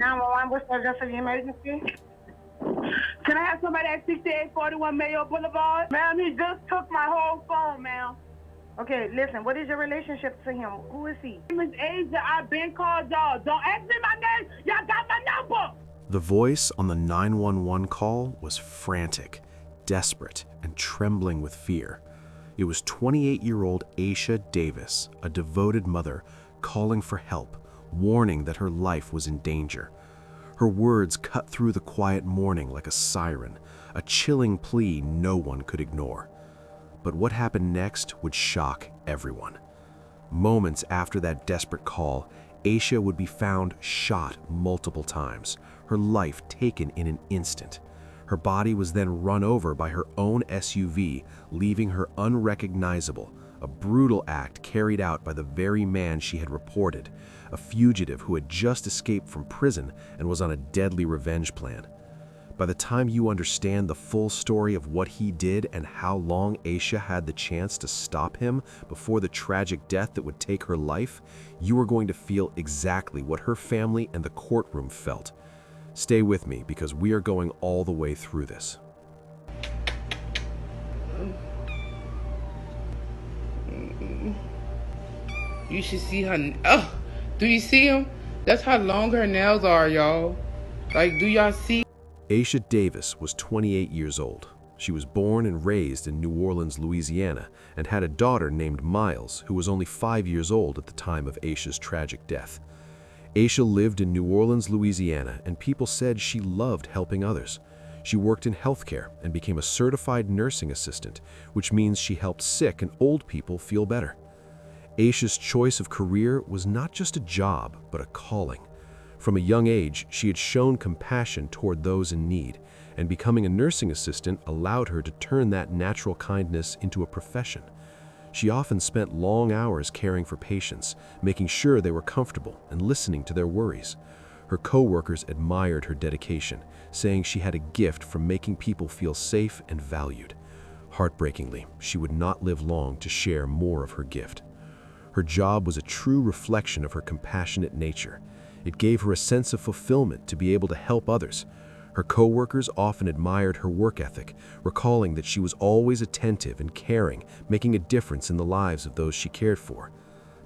911, what's the address of the emergency? Can I have somebody at 6841 Mayo Boulevard? Ma'am, he just took my whole phone, ma'am. Okay, listen, what is your relationship to him? Who is he? His name is Asia. I've been called y'all. Don't ask me my name. Y'all got my number. The voice on the 911 call was frantic, desperate, and trembling with fear. It was 28-year-old Aisha Davis, a devoted mother, calling for help, warning that her life was in danger. Her words cut through the quiet morning like a siren, a chilling plea no one could ignore. But what happened next would shock everyone. Moments after that desperate call, Aisha would be found shot multiple times, her life taken in an instant. Her body was then run over by her own SUV, leaving her unrecognizable, a brutal act carried out by the very man she had reported, a fugitive who had just escaped from prison and was on a deadly revenge plan. By the time you understand the full story of what he did and how long Aisha had the chance to stop him before the tragic death that would take her life, you are going to feel exactly what her family and the courtroom felt. Stay with me because we are going all the way through this. You should see her. Oh, do you see them? That's how long her nails are, y'all. Like, do y'all see? Aisha Davis was 28 years old. She was born and raised in New Orleans, Louisiana, and had a daughter named Miles, who was only 5 years old at the time of Aisha's tragic death. Aisha lived in New Orleans, Louisiana, and people said she loved helping others. She worked in healthcare and became a certified nursing assistant, which means she helped sick and old people feel better. Aisha's choice of career was not just a job, but a calling. From a young age, she had shown compassion toward those in need, and becoming a nursing assistant allowed her to turn that natural kindness into a profession. She often spent long hours caring for patients, making sure they were comfortable and listening to their worries. Her co-workers admired her dedication, saying she had a gift from making people feel safe and valued. Heartbreakingly, she would not live long to share more of her gift. Her job was a true reflection of her compassionate nature. It gave her a sense of fulfillment to be able to help others. Her co-workers often admired her work ethic, recalling that she was always attentive and caring, making a difference in the lives of those she cared for.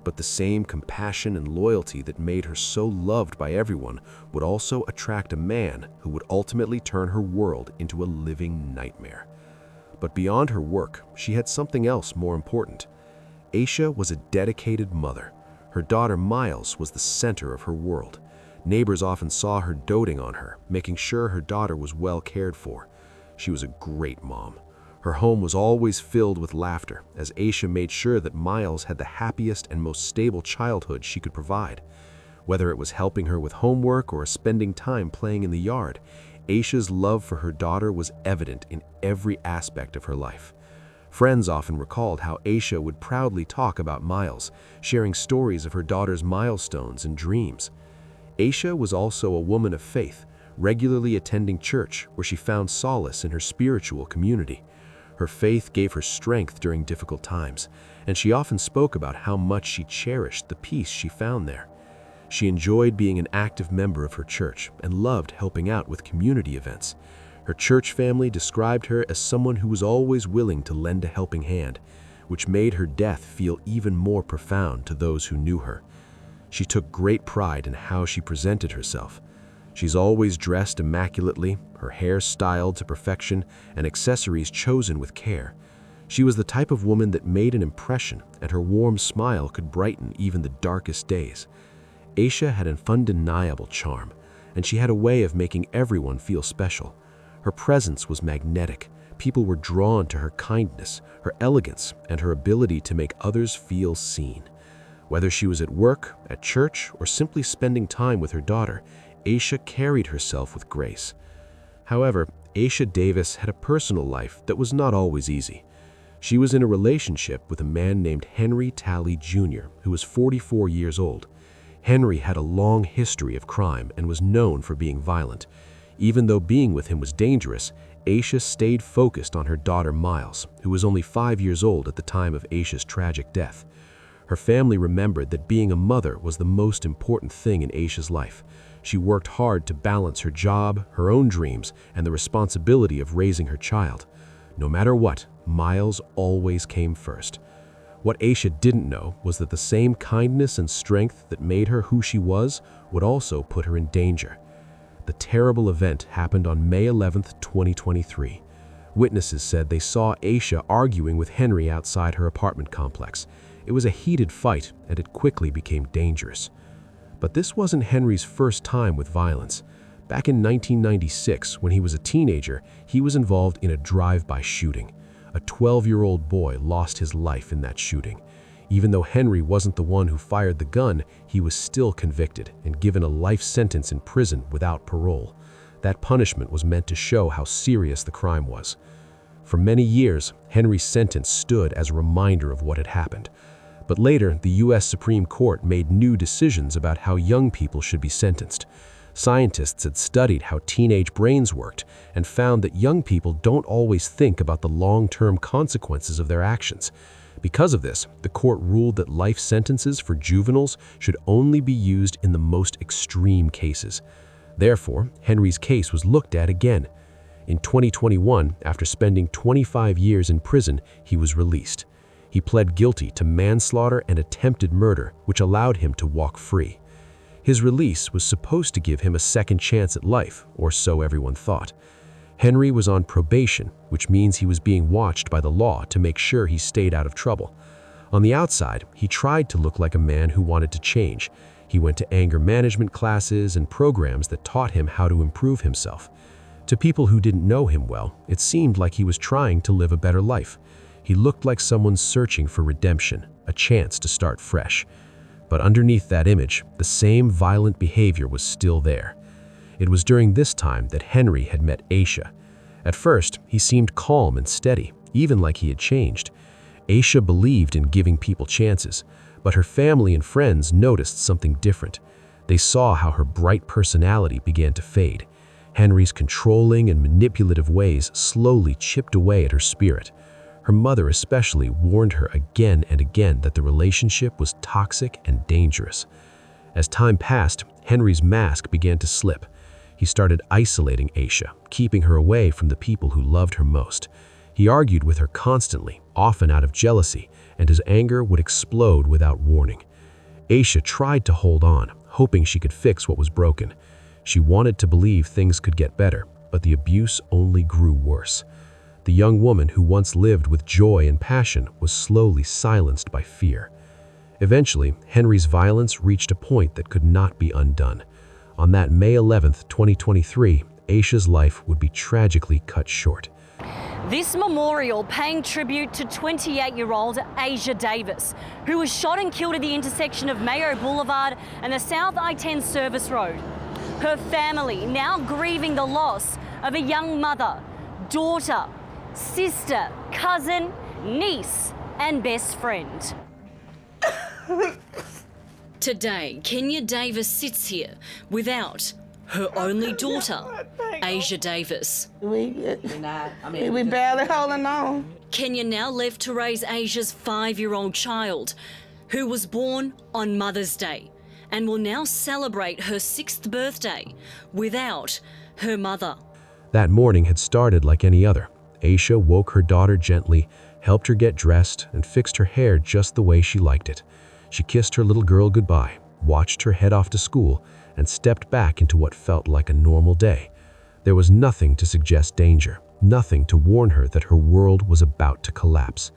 But the same compassion and loyalty that made her so loved by everyone would also attract a man who would ultimately turn her world into a living nightmare. But beyond her work, she had something else more important. Aisha was a dedicated mother. Her daughter Miles was the center of her world. Neighbors often saw her doting on her, making sure her daughter was well cared for. She was a great mom. Her home was always filled with laughter, as Aisha made sure that Miles had the happiest and most stable childhood she could provide. Whether it was helping her with homework or spending time playing in the yard, Aisha's love for her daughter was evident in every aspect of her life. Friends often recalled how Aisha would proudly talk about Miles, sharing stories of her daughter's milestones and dreams. Aisha was also a woman of faith, regularly attending church where she found solace in her spiritual community. Her faith gave her strength during difficult times, and she often spoke about how much she cherished the peace she found there. She enjoyed being an active member of her church and loved helping out with community events. Her church family described her as someone who was always willing to lend a helping hand, which made her death feel even more profound to those who knew her. She took great pride in how she presented herself. She's always dressed immaculately, her hair styled to perfection, and accessories chosen with care. She was the type of woman that made an impression, and her warm smile could brighten even the darkest days. Aisha had an undeniable charm, and she had a way of making everyone feel special. Her presence was magnetic. People were drawn to her kindness, her elegance, and her ability to make others feel seen. Whether she was at work, at church, or simply spending time with her daughter, Aisha carried herself with grace. However, Aisha Davis had a personal life that was not always easy. She was in a relationship with a man named Henry Talley Jr., who was 44 years old. Henry had a long history of crime and was known for being violent. Even though being with him was dangerous, Aisha stayed focused on her daughter Miles, who was only 5 years old at the time of Aisha's tragic death. Her family remembered that being a mother was the most important thing in Aisha's life. She worked hard to balance her job, her own dreams, and the responsibility of raising her child. No matter what, Miles always came first. What Aisha didn't know was that the same kindness and strength that made her who she was would also put her in danger. The terrible event happened on May 11th, 2023. Witnesses said they saw Aisha arguing with Henry outside her apartment complex. It was a heated fight, and it quickly became dangerous. But this wasn't Henry's first time with violence. Back in 1996, when he was a teenager, he was involved in a drive-by shooting. A 12-year-old boy lost his life in that shooting. Even though Henry wasn't the one who fired the gun, he was still convicted and given a life sentence in prison without parole. That punishment was meant to show how serious the crime was. For many years, Henry's sentence stood as a reminder of what had happened. But later, the U.S. Supreme Court made new decisions about how young people should be sentenced. Scientists had studied how teenage brains worked and found that young people don't always think about the long-term consequences of their actions. Because of this, the court ruled that life sentences for juveniles should only be used in the most extreme cases. Therefore, Henry's case was looked at again. In 2021, after spending 25 years in prison, he was released. He pled guilty to manslaughter and attempted murder, which allowed him to walk free. His release was supposed to give him a second chance at life, or so everyone thought. Henry was on probation, which means he was being watched by the law to make sure he stayed out of trouble. On the outside, he tried to look like a man who wanted to change. He went to anger management classes and programs that taught him how to improve himself. To people who didn't know him well, it seemed like he was trying to live a better life. He looked like someone searching for redemption, a chance to start fresh. But underneath that image, the same violent behavior was still there. It was during this time that Henry had met Aisha. At first, he seemed calm and steady, even like he had changed. Aisha believed in giving people chances, but her family and friends noticed something different. They saw how her bright personality began to fade. Henry's controlling and manipulative ways slowly chipped away at her spirit. Her mother especially warned her again and again that the relationship was toxic and dangerous. As time passed, Henry's mask began to slip. He started isolating Aisha, keeping her away from the people who loved her most. He argued with her constantly, often out of jealousy, and his anger would explode without warning. Aisha tried to hold on, hoping she could fix what was broken. She wanted to believe things could get better, but the abuse only grew worse. The young woman who once lived with joy and passion was slowly silenced by fear. Eventually, Henry's violence reached a point that could not be undone. On that May 11th, 2023, Aisha's life would be tragically cut short. This memorial paying tribute to 28-year-old Aisha Davis, who was shot and killed at the intersection of Mayo Boulevard and the South I-10 service road. Her family now grieving the loss of a young mother, daughter, sister, cousin, niece, and best friend. Today, Kenya Davis sits here without her only daughter, Aisha Davis. We barely holding on. Kenya now left to raise Aisha's 5-year-old child, who was born on Mother's Day and will now celebrate her 6th birthday without her mother. That morning had started like any other. Aisha woke her daughter gently, helped her get dressed, and fixed her hair just the way she liked it. She kissed her little girl goodbye, watched her head off to school, and stepped back into what felt like a normal day. There was nothing to suggest danger, nothing to warn her that her world was about to collapse.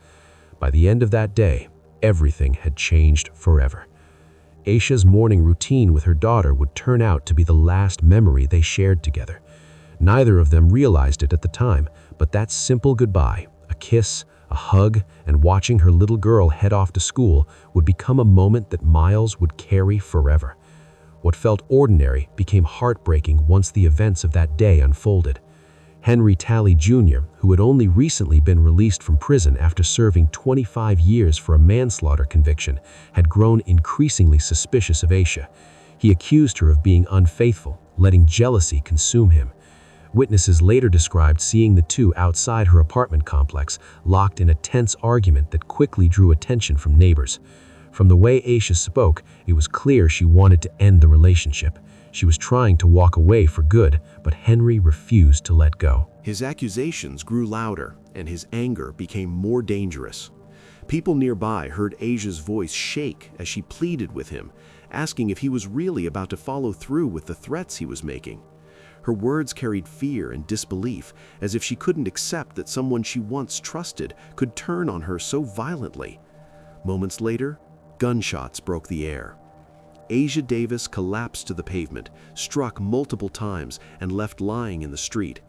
By the end of that day, everything had changed forever. Aisha's morning routine with her daughter would turn out to be the last memory they shared together. Neither of them realized it at the time, but that simple goodbye, a kiss, a hug, and watching her little girl head off to school would become a moment that Miles would carry forever. What felt ordinary became heartbreaking once the events of that day unfolded. Henry Talley Jr., who had only recently been released from prison after serving 25 years for a manslaughter conviction, had grown increasingly suspicious of Aisha. He accused her of being unfaithful, letting jealousy consume him. Witnesses later described seeing the two outside her apartment complex, locked in a tense argument that quickly drew attention from neighbors. From the way Aisha spoke, it was clear she wanted to end the relationship. She was trying to walk away for good, but Henry refused to let go. His accusations grew louder, and his anger became more dangerous. People nearby heard Asia's voice shake as she pleaded with him, asking if he was really about to follow through with the threats he was making. Her words carried fear and disbelief, as if she couldn't accept that someone she once trusted could turn on her so violently. Moments later, gunshots broke the air. Asia Davis collapsed to the pavement, struck multiple times, and left lying in the street.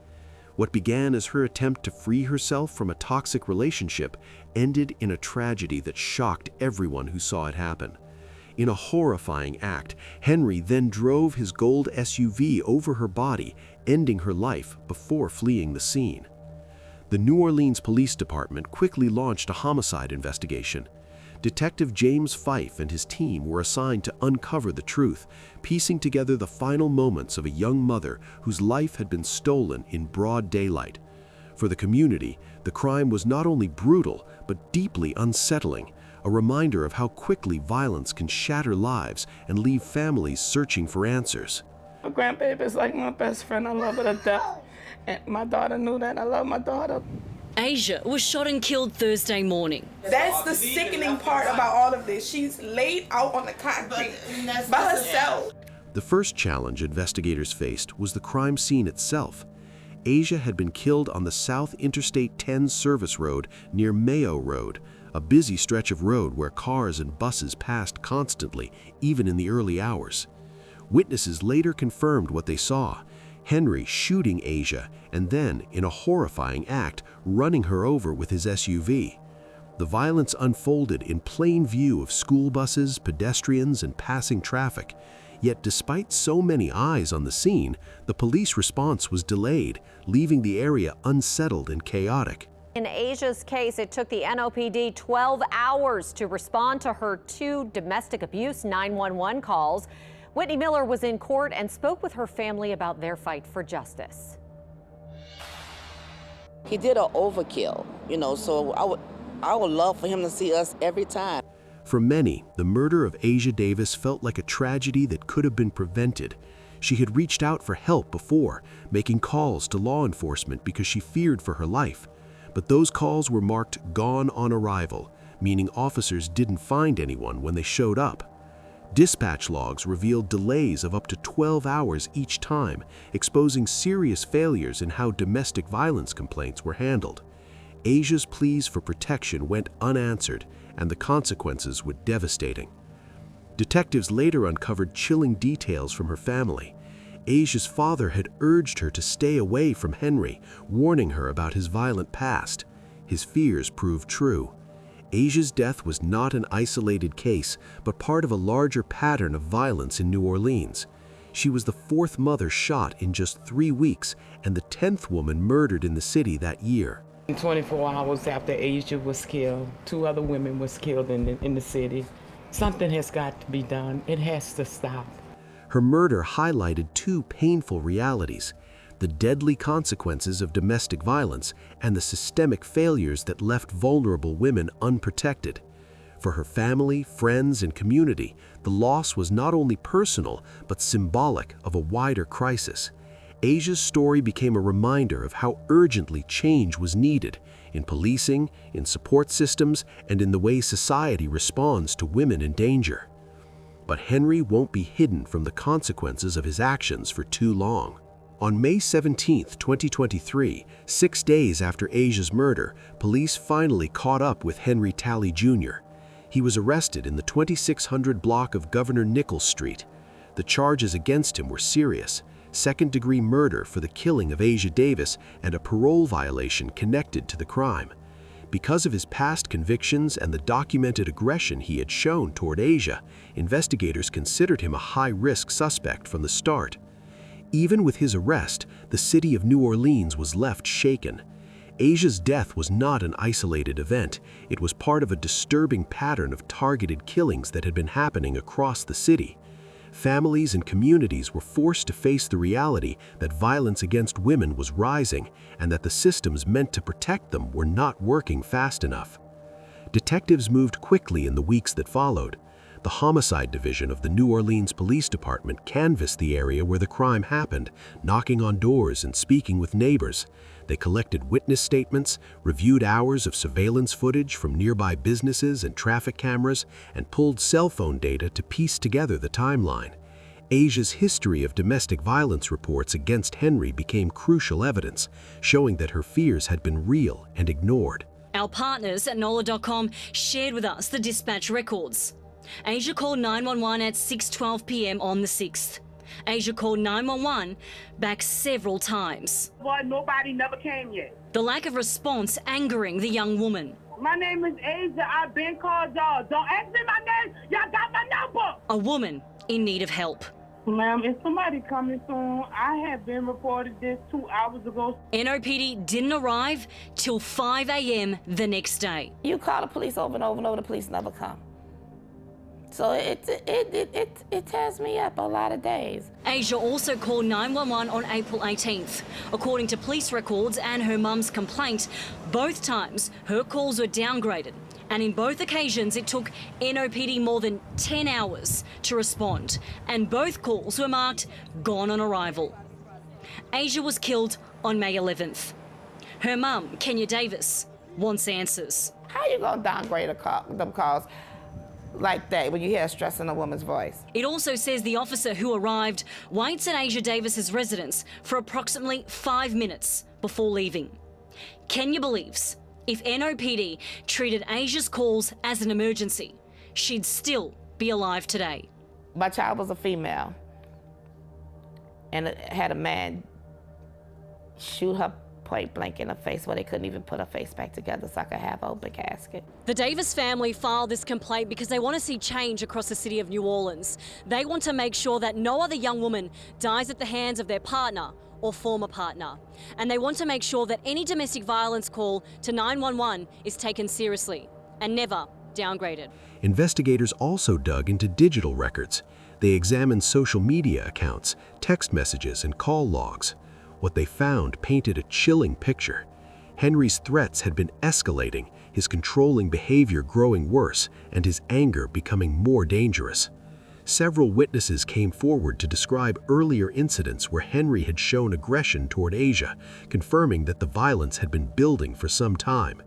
What began as her attempt to free herself from a toxic relationship ended in a tragedy that shocked everyone who saw it happen. In a horrifying act, Henry then drove his gold SUV over her body, ending her life before fleeing the scene. The New Orleans Police Department quickly launched a homicide investigation. Detective James Fife and his team were assigned to uncover the truth, piecing together the final moments of a young mother whose life had been stolen in broad daylight. For the community, the crime was not only brutal, but deeply unsettling, a reminder of how quickly violence can shatter lives and leave families searching for answers. My grandbaby is like my best friend. I love her to death. And my daughter knew that. I love my daughter. Asia was shot and killed Thursday morning. That's the sickening part about all of this. She's laid out on the concrete by herself. The first challenge investigators faced was the crime scene itself. Asia had been killed on the South Interstate 10 service road near Mayo Road, a busy stretch of road where cars and buses passed constantly, even in the early hours. Witnesses later confirmed what they saw: Henry shooting Asia and then, in a horrifying act, running her over with his SUV. The violence unfolded in plain view of school buses, pedestrians, and passing traffic. Yet despite so many eyes on the scene, the police response was delayed, leaving the area unsettled and chaotic. In Asia's case, it took the NOPD 12 hours to respond to her 2 domestic abuse 911 calls. Whitney Miller was in court and spoke with her family about their fight for justice. He did an overkill, so I would love for him to see us every time. For many, the murder of Asia Davis felt like a tragedy that could have been prevented. She had reached out for help before, making calls to law enforcement because she feared for her life. But those calls were marked "gone on arrival," meaning officers didn't find anyone when they showed up. Dispatch logs revealed delays of up to 12 hours each time, exposing serious failures in how domestic violence complaints were handled. Asia's pleas for protection went unanswered, and the consequences were devastating. Detectives later uncovered chilling details from her family. Asia's father had urged her to stay away from Henry, warning her about his violent past. His fears proved true. Asia's death was not an isolated case, but part of a larger pattern of violence in New Orleans. She was the 4th mother shot in just 3 weeks and the 10th woman murdered in the city that year. 24 hours after Asia was killed, 2 other women was killed in the city. Something has got to be done. It has to stop. Her murder highlighted 2 painful realities: the deadly consequences of domestic violence and the systemic failures that left vulnerable women unprotected. For her family, friends, and community, the loss was not only personal, but symbolic of a wider crisis. Asia's story became a reminder of how urgently change was needed in policing, in support systems, and in the way society responds to women in danger. But Henry won't be hidden from the consequences of his actions for too long. On May 17, 2023, 6 days after Asia's murder, police finally caught up with Henry Talley Jr. He was arrested in the 2600 block of Governor Nichols Street. The charges against him were serious: second-degree murder for the killing of Asia Davis and a parole violation connected to the crime. Because of his past convictions and the documented aggression he had shown toward Asia, investigators considered him a high-risk suspect from the start. Even with his arrest, the city of New Orleans was left shaken. Asia's death was not an isolated event. It was part of a disturbing pattern of targeted killings that had been happening across the city. Families and communities were forced to face the reality that violence against women was rising and that the systems meant to protect them were not working fast enough. Detectives moved quickly in the weeks that followed. The Homicide Division of the New Orleans Police Department canvassed the area where the crime happened, knocking on doors and speaking with neighbors. They collected witness statements, reviewed hours of surveillance footage from nearby businesses and traffic cameras, and pulled cell phone data to piece together the timeline. Asia's history of domestic violence reports against Henry became crucial evidence, showing that her fears had been real and ignored. Our partners at NOLA.com shared with us the dispatch records. Asia called 911 at 6:12 p.m. on the 6th. Asia called 911 back several times. Boy, nobody never came yet. The lack of response angering the young woman. My name is Asia. I've been called y'all. Don't ask me my name. Y'all got my number. A woman in need of help. Ma'am, is somebody coming soon? I have been reported this 2 hours ago. NOPD didn't arrive till 5 a.m. the next day. You call the police over and over and over, the police never come. So it tears me up a lot of days. Asia also called 911 on April 18th. According to police records and her mum's complaint, both times her calls were downgraded. And in both occasions, it took NOPD more than 10 hours to respond. And both calls were marked gone on arrival. Asia was killed on May 11th. Her mum, Kenya Davis, wants answers. How you gonna downgrade them calls like that when you hear stress in a woman's voice? It also says the officer who arrived waits at Asia Davis's residence for approximately 5 minutes before leaving. Kenya believes if NOPD treated Asia's calls as an emergency, she'd still be alive today. My child was a female, and it had a man shoot her point blank in her face where they couldn't even put her face back together so I could have an open casket. The Davis family filed this complaint because they want to see change across the city of New Orleans. They want to make sure that no other young woman dies at the hands of their partner or former partner. And they want to make sure that any domestic violence call to 911 is taken seriously and never downgraded. Investigators also dug into digital records. They examined social media accounts, text messages, and call logs. What they found painted a chilling picture. Henry's threats had been escalating, his controlling behavior growing worse, and his anger becoming more dangerous. Several witnesses came forward to describe earlier incidents where Henry had shown aggression toward Asia, confirming that the violence had been building for some time.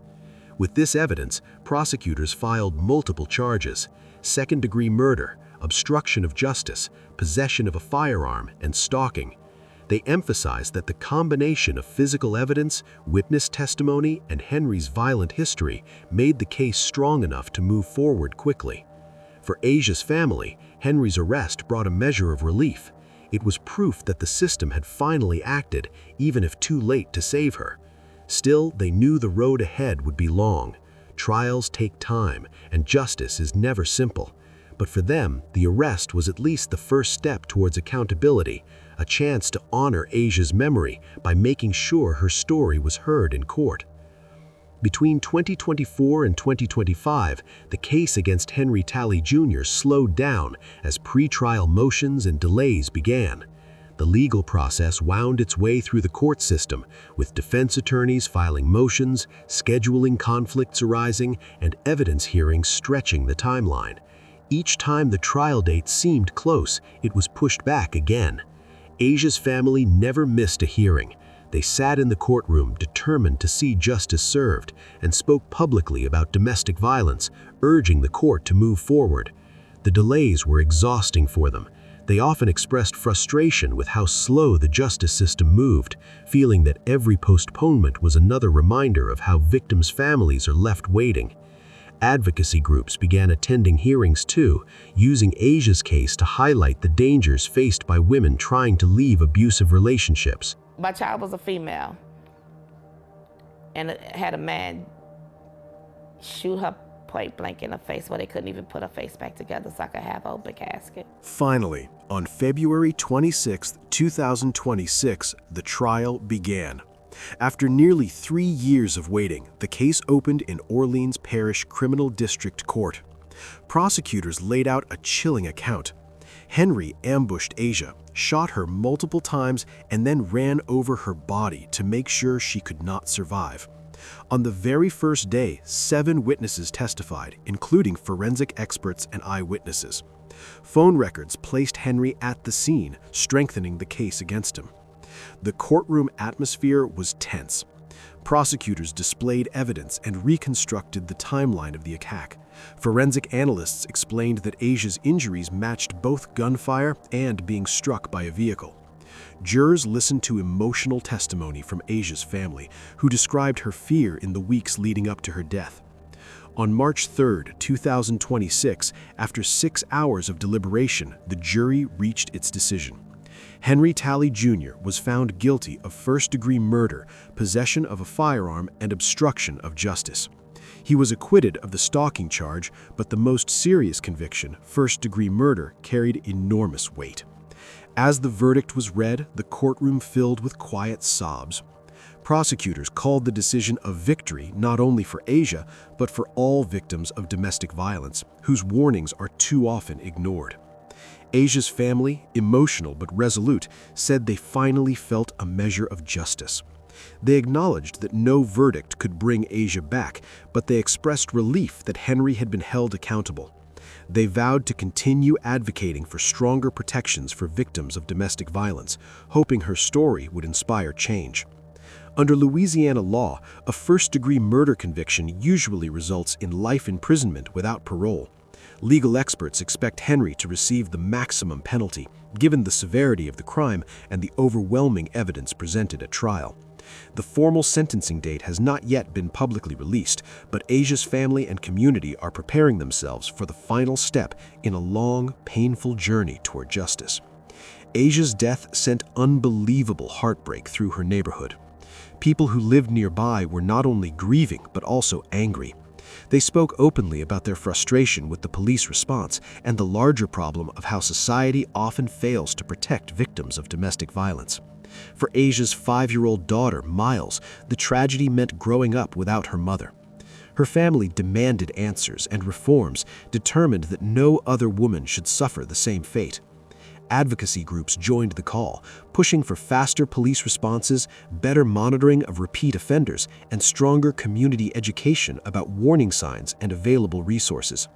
With this evidence, prosecutors filed multiple charges: second-degree murder, obstruction of justice, possession of a firearm, and stalking. They emphasized that the combination of physical evidence, witness testimony, and Henry's violent history made the case strong enough to move forward quickly. For Asia's family, Henry's arrest brought a measure of relief. It was proof that the system had finally acted, even if too late to save her. Still, they knew the road ahead would be long. Trials take time, and justice is never simple. But for them, the arrest was at least the first step towards accountability, a chance to honor Asia's memory by making sure her story was heard in court. Between 2024 and 2025, the case against Henry Talley Jr. slowed down as pretrial motions and delays began. The legal process wound its way through the court system, with defense attorneys filing motions, scheduling conflicts arising, and evidence hearings stretching the timeline. Each time the trial date seemed close, it was pushed back again. Asia's family never missed a hearing. They sat in the courtroom determined to see justice served and spoke publicly about domestic violence, urging the court to move forward. The delays were exhausting for them. They often expressed frustration with how slow the justice system moved, feeling that every postponement was another reminder of how victims' families are left waiting. Advocacy groups began attending hearings too, using Asia's case to highlight the dangers faced by women trying to leave abusive relationships. My child was a female, and it had a man shoot her point blank in her face where they couldn't even put her face back together so I could have an open casket. Finally, on February 26, 2026, the trial began. After nearly 3 years of waiting, the case opened in Orleans Parish Criminal District Court. Prosecutors laid out a chilling account. Henry ambushed Asia, shot her multiple times, and then ran over her body to make sure she could not survive. On the very first day, 7 witnesses testified, including forensic experts and eyewitnesses. Phone records placed Henry at the scene, strengthening the case against him. The courtroom atmosphere was tense. Prosecutors displayed evidence and reconstructed the timeline of the attack. Forensic analysts explained that Asia's injuries matched both gunfire and being struck by a vehicle. Jurors listened to emotional testimony from Asia's family, who described her fear in the weeks leading up to her death. On March 3, 2026, after 6 hours of deliberation, the jury reached its decision. Henry Talley Jr. was found guilty of first-degree murder, possession of a firearm, and obstruction of justice. He was acquitted of the stalking charge, but the most serious conviction, first-degree murder, carried enormous weight. As the verdict was read, the courtroom filled with quiet sobs. Prosecutors called the decision a victory not only for Asia, but for all victims of domestic violence, whose warnings are too often ignored. Asia's family, emotional but resolute, said they finally felt a measure of justice. They acknowledged that no verdict could bring Asia back, but they expressed relief that Henry had been held accountable. They vowed to continue advocating for stronger protections for victims of domestic violence, hoping her story would inspire change. Under Louisiana law, a first-degree murder conviction usually results in life imprisonment without parole. Legal experts expect Henry to receive the maximum penalty, given the severity of the crime and the overwhelming evidence presented at trial. The formal sentencing date has not yet been publicly released, but Asia's family and community are preparing themselves for the final step in a long, painful journey toward justice. Asia's death sent unbelievable heartbreak through her neighborhood. People who lived nearby were not only grieving but also angry. They spoke openly about their frustration with the police response and the larger problem of how society often fails to protect victims of domestic violence. For Asia's 5-year-old daughter, Miles, the tragedy meant growing up without her mother. Her family demanded answers and reforms, determined that no other woman should suffer the same fate. Advocacy groups joined the call, pushing for faster police responses, better monitoring of repeat offenders, and stronger community education about warning signs and available resources.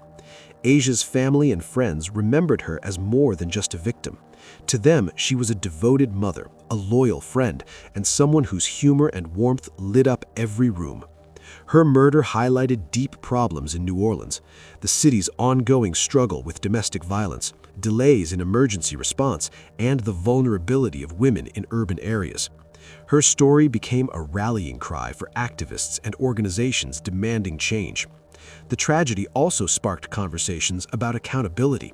Asia's family and friends remembered her as more than just a victim. To them, she was a devoted mother, a loyal friend, and someone whose humor and warmth lit up every room. Her murder highlighted deep problems in New Orleans, the city's ongoing struggle with domestic violence, delays in emergency response, and the vulnerability of women in urban areas. Her story became a rallying cry for activists and organizations demanding change. The tragedy also sparked conversations about accountability.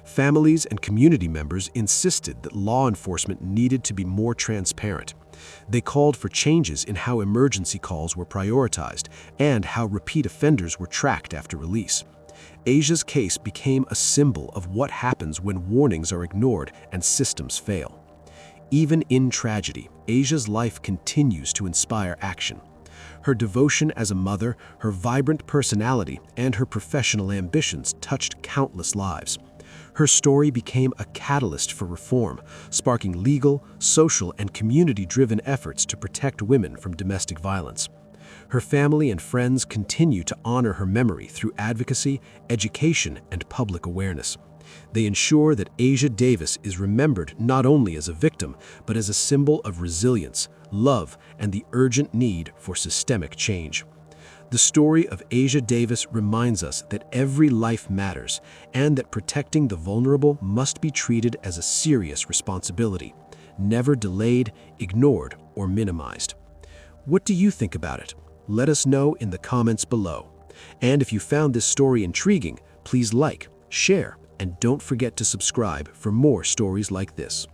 Families and community members insisted that law enforcement needed to be more transparent. They called for changes in how emergency calls were prioritized and how repeat offenders were tracked after release. Asia's case became a symbol of what happens when warnings are ignored and systems fail. Even in tragedy, Asia's life continues to inspire action. Her devotion as a mother, her vibrant personality, and her professional ambitions touched countless lives. Her story became a catalyst for reform, sparking legal, social, and community-driven efforts to protect women from domestic violence. Her family and friends continue to honor her memory through advocacy, education, and public awareness. They ensure that Asia Davis is remembered not only as a victim, but as a symbol of resilience, love, and the urgent need for systemic change. The story of Asia Davis reminds us that every life matters and that protecting the vulnerable must be treated as a serious responsibility, never delayed, ignored, or minimized. What do you think about it? Let us know in the comments below. And if you found this story intriguing, please like, share, and don't forget to subscribe for more stories like this.